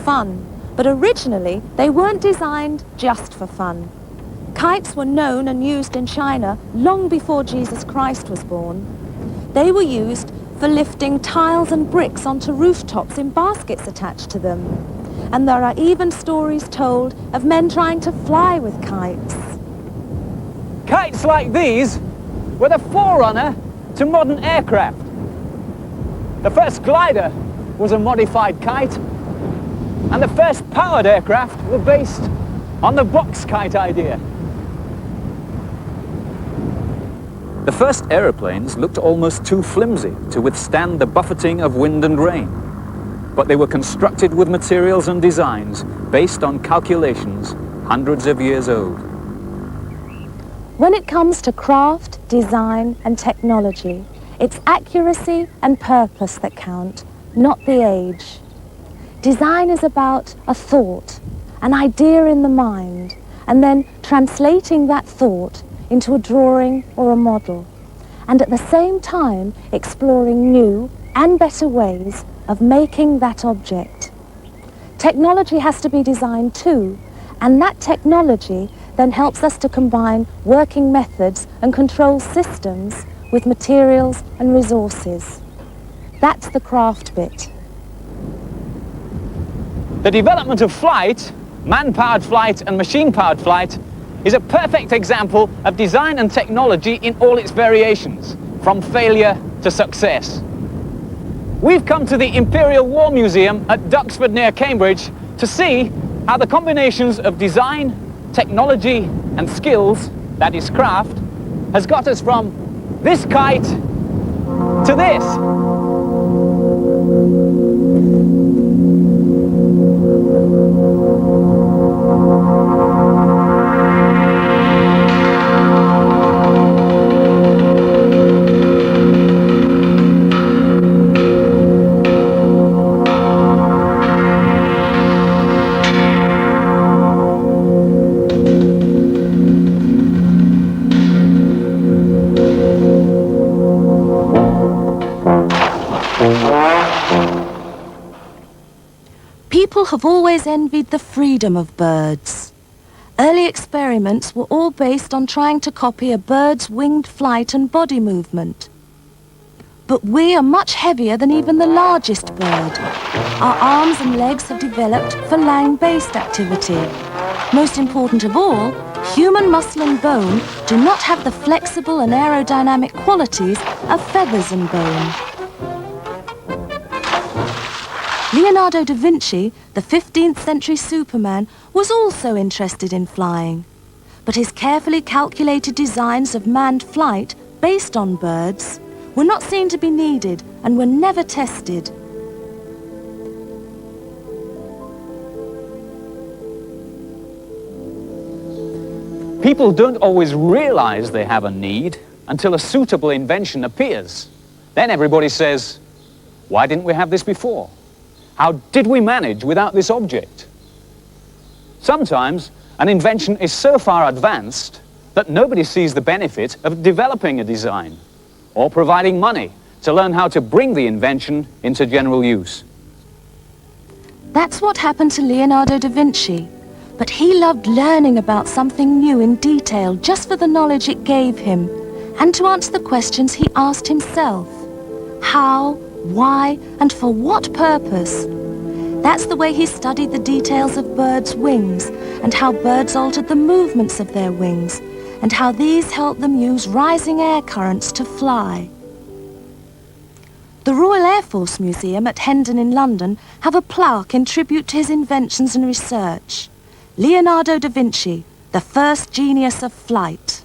fun, but originally they weren't designed just for fun. Kites were known and used in China long before Jesus Christ was born. They were used for lifting tiles and bricks onto rooftops in baskets attached to them. And there are even stories told of men trying to fly with kites. Kites like these were the forerunner to modern aircraft. The first glider was a modified kite, and the first powered aircraft were based on the box kite idea. The first aeroplanes looked almost too flimsy to withstand the buffeting of wind and rain, but they were constructed with materials and designs based on calculations hundreds of years old. When it comes to craft, design and technology, it's accuracy and purpose that count, not the age. Design is about a thought, an idea in the mind, and then translating that thought into a drawing or a model, and at the same time exploring new and better ways of making that object. Technology has to be designed too, and that technology then helps us to combine working methods and control systems with materials and resources. That's the craft bit. The development of flight, man-powered flight and machine-powered flight, is a perfect example of design and technology in all its variations, from failure to success. We've come to the Imperial War Museum at Duxford near Cambridge to see how the combinations of design, technology and skills, that is craft, has got us from this kite to this. People have always envied the freedom of birds. Early experiments were all based on trying to copy a bird's winged flight and body movement. But we are much heavier than even the largest bird. Our arms and legs have developed for land-based activity. Most important of all, human muscle and bone do not have the flexible and aerodynamic qualities of feathers and bone. Leonardo da Vinci, the 15th century Superman, was also interested in flying. But his carefully calculated designs of manned flight, based on birds, were not seen to be needed and were never tested. People don't always realize they have a need until a suitable invention appears. Then everybody says, why didn't we have this before? How did we manage without this object? Sometimes an invention is so far advanced that nobody sees the benefit of developing a design or providing money to learn how to bring the invention into general use. That's what happened to Leonardo da Vinci. But he loved learning about something new in detail just for the knowledge it gave him, and to answer the questions he asked himself. How, why, and for what purpose? That's the way he studied the details of birds' wings, and how birds altered the movements of their wings, and how these helped them use rising air currents to fly. The Royal Air Force Museum at Hendon in London have a plaque in tribute to his inventions and research. Leonardo da Vinci, the first genius of flight.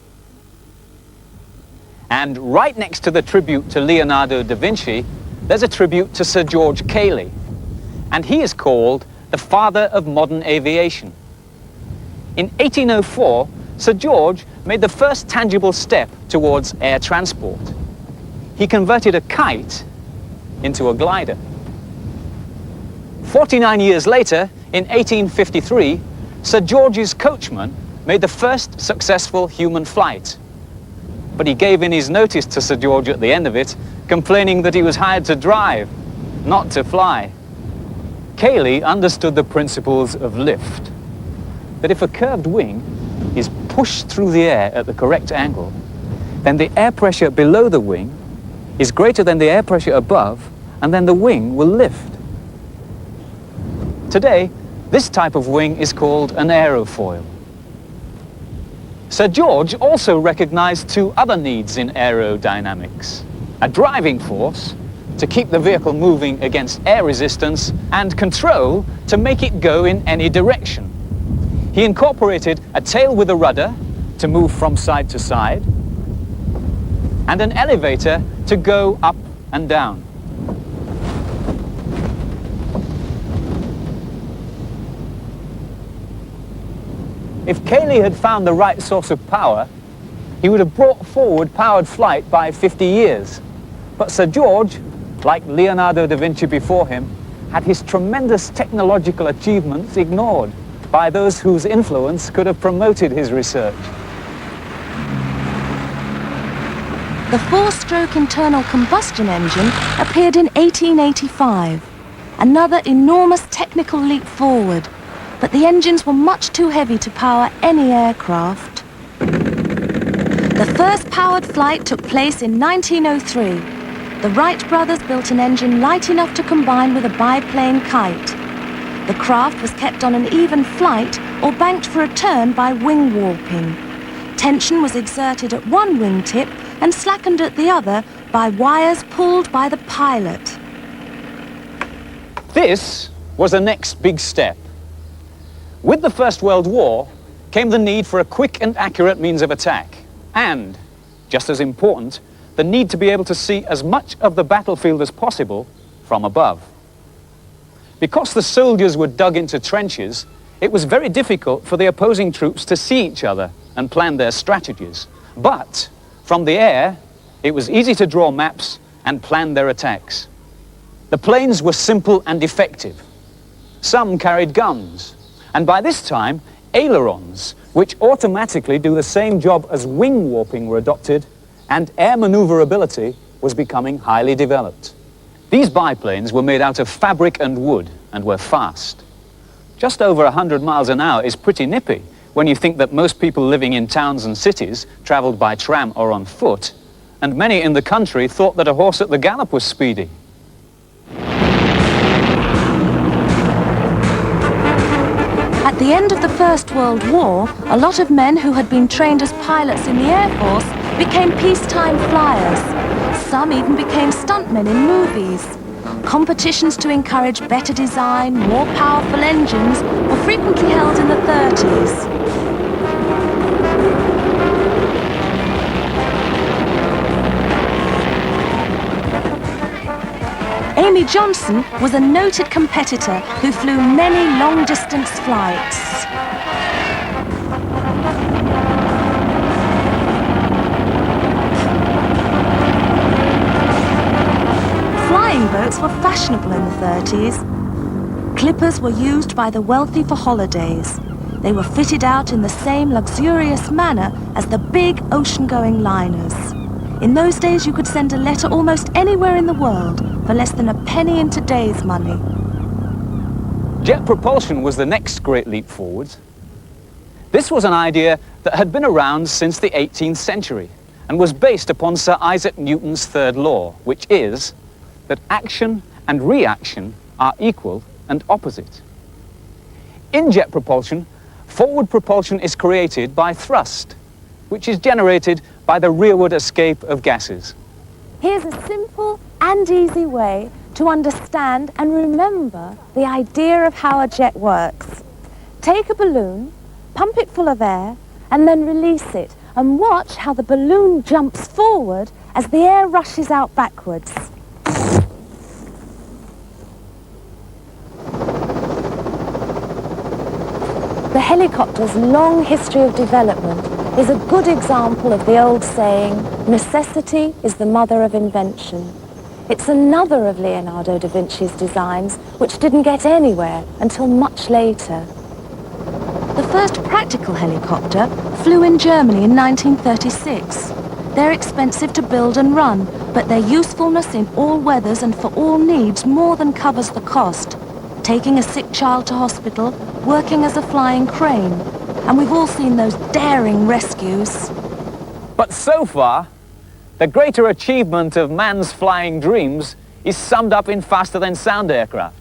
And right next to the tribute to Leonardo da Vinci, there's a tribute to Sir George Cayley. And he is called the father of modern aviation. In 1804, Sir George made the first tangible step towards air transport. He converted a kite into a glider. 49 years later, in 1853, Sir George's coachman made the first successful human flight. But he gave in his notice to Sir George at the end of it, complaining that he was hired to drive, not to fly. Cayley understood the principles of lift, that if a curved wing is pushed through the air at the correct angle, then the air pressure below the wing is greater than the air pressure above, and then the wing will lift. Today, this type of wing is called an aerofoil. Sir George also recognized two other needs in aerodynamics: a driving force to keep the vehicle moving against air resistance, and control to make it go in any direction. He incorporated a tail with a rudder to move from side to side, and an elevator to go up and down. If Cayley had found the right source of power, he would have brought forward powered flight by 50 years. But Sir George, like Leonardo da Vinci before him, had his tremendous technological achievements ignored by those whose influence could have promoted his research. The four-stroke internal combustion engine appeared in 1885, another enormous technical leap forward, but the engines were much too heavy to power any aircraft. The first powered flight took place in 1903. The Wright brothers built an engine light enough to combine with a biplane kite. The craft was kept on an even flight or banked for a turn by wing warping. Tension was exerted at one wingtip and slackened at the other by wires pulled by the pilot. This was the next big step. With the First World War came the need for a quick and accurate means of attack, and, just as important, the need to be able to see as much of the battlefield as possible from above. Because the soldiers were dug into trenches, it was very difficult for the opposing troops to see each other and plan their strategies. But from the air, it was easy to draw maps and plan their attacks. The planes were simple and effective. Some carried guns, and by this time, ailerons, which automatically do the same job as wing warping, were adopted, and air maneuverability was becoming highly developed. These biplanes were made out of fabric and wood and were fast. Just over 100 miles an hour is pretty nippy when you think that most people living in towns and cities traveled by tram or on foot, and many in the country thought that a horse at the gallop was speedy. At the end of the First World War, a lot of men who had been trained as pilots in the Air Force became peacetime flyers. Some even became stuntmen in movies. Competitions to encourage better design, more powerful engines were frequently held in the 30s. Amy Johnson was a noted competitor who flew many long-distance flights. Flying boats were fashionable in the 30s. Clippers were used by the wealthy for holidays. They were fitted out in the same luxurious manner as the big ocean-going liners. In those days, you could send a letter almost anywhere in the world for less than a penny in today's money. Jet propulsion was the next great leap forward. This was an idea that had been around since the 18th century and was based upon Sir Isaac Newton's third law, which is that action and reaction are equal and opposite. In jet propulsion, forward propulsion is created by thrust, which is generated by the rearward escape of gases. Here's a simple and easy way to understand and remember the idea of how a jet works. Take a balloon, pump it full of air, and then release it, and watch how the balloon jumps forward as the air rushes out backwards. The helicopter's long history of development is a good example of the old saying, necessity is the mother of invention. It's another of Leonardo da Vinci's designs which didn't get anywhere until much later. The first practical helicopter flew in Germany in 1936. They're expensive to build and run, but their usefulness in all weathers and for all needs more than covers the cost. taking a sick child to hospital, working as a flying crane. And we've all seen those daring rescues. But so far, the greater achievement of man's flying dreams is summed up in faster-than-sound aircraft.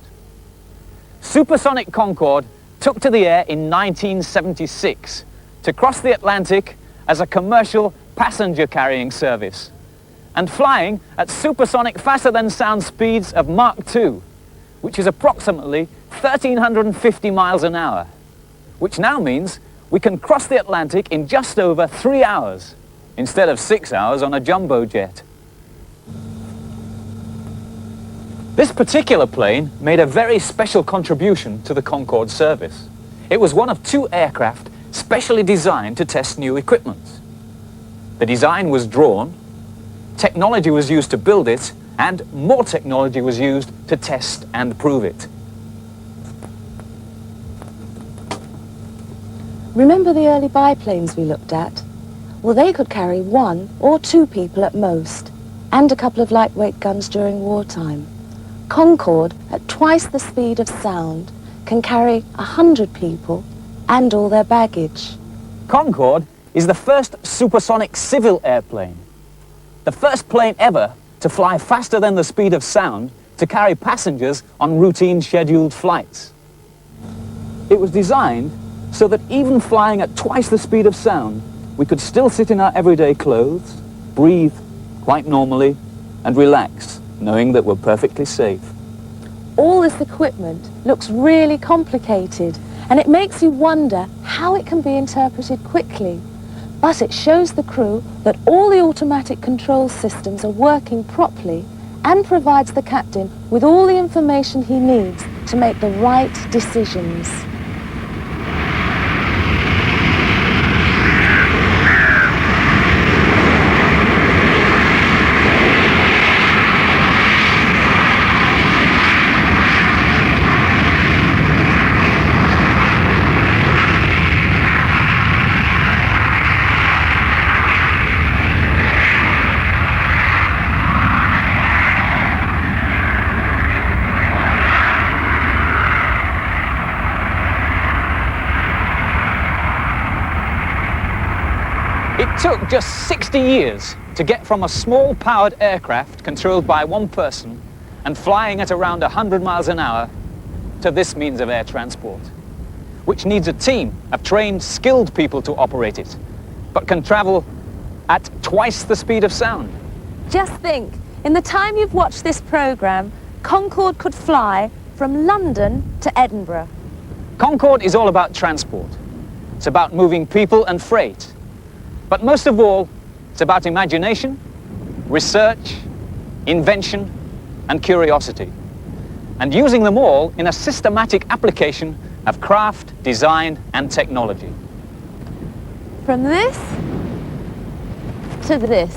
Supersonic Concorde took to the air in 1976 to cross the Atlantic as a commercial passenger-carrying service, and flying at supersonic faster-than-sound speeds of Mach 2, which is approximately 1,350 miles an hour, which now means we can cross the Atlantic in just over 3 hours, instead of 6 hours on a jumbo jet. This particular plane made a very special contribution to the Concorde service. It was one of 2 aircraft specially designed to test new equipment. The design was drawn, technology was used to build it, and more technology was used to test and prove it. Remember the early biplanes we looked at? Well, they could carry 1 or 2 people at most, and a couple of lightweight guns during wartime. Concorde, at twice the speed of sound, can carry 100 people and all their baggage. Concorde is the first supersonic civil airplane, the first plane ever to fly faster than the speed of sound to carry passengers on routine scheduled flights. It was designed so that even flying at twice the speed of sound, we could still sit in our everyday clothes, breathe quite normally, and relax, knowing that we're perfectly safe. All this equipment looks really complicated, and it makes you wonder how it can be interpreted quickly. But it shows the crew that all the automatic control systems are working properly and provides the captain with all the information he needs to make the right decisions. It took just 60 years to get from a small powered aircraft controlled by 1 person and flying at around 100 miles an hour to this means of air transport, which needs a team of trained, skilled people to operate it, but can travel at twice the speed of sound. Just think, in the time you've watched this programme, Concorde could fly from London to Edinburgh. Concorde is all about transport. It's about moving people and freight. But most of all, it's about imagination, research, invention, and curiosity, and using them all in a systematic application of craft, design, and technology. From this to this.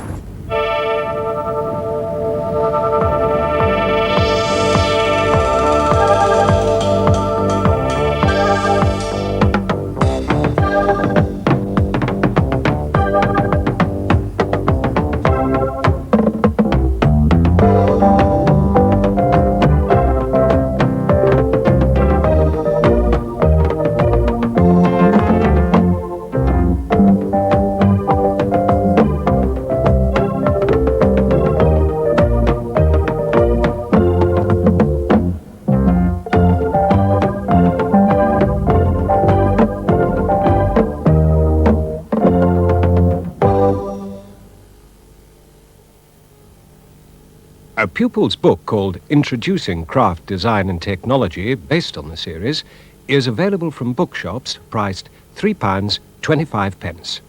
A pupil's book called Introducing Craft, Design and Technology, based on the series, is available from bookshops, priced £3.25.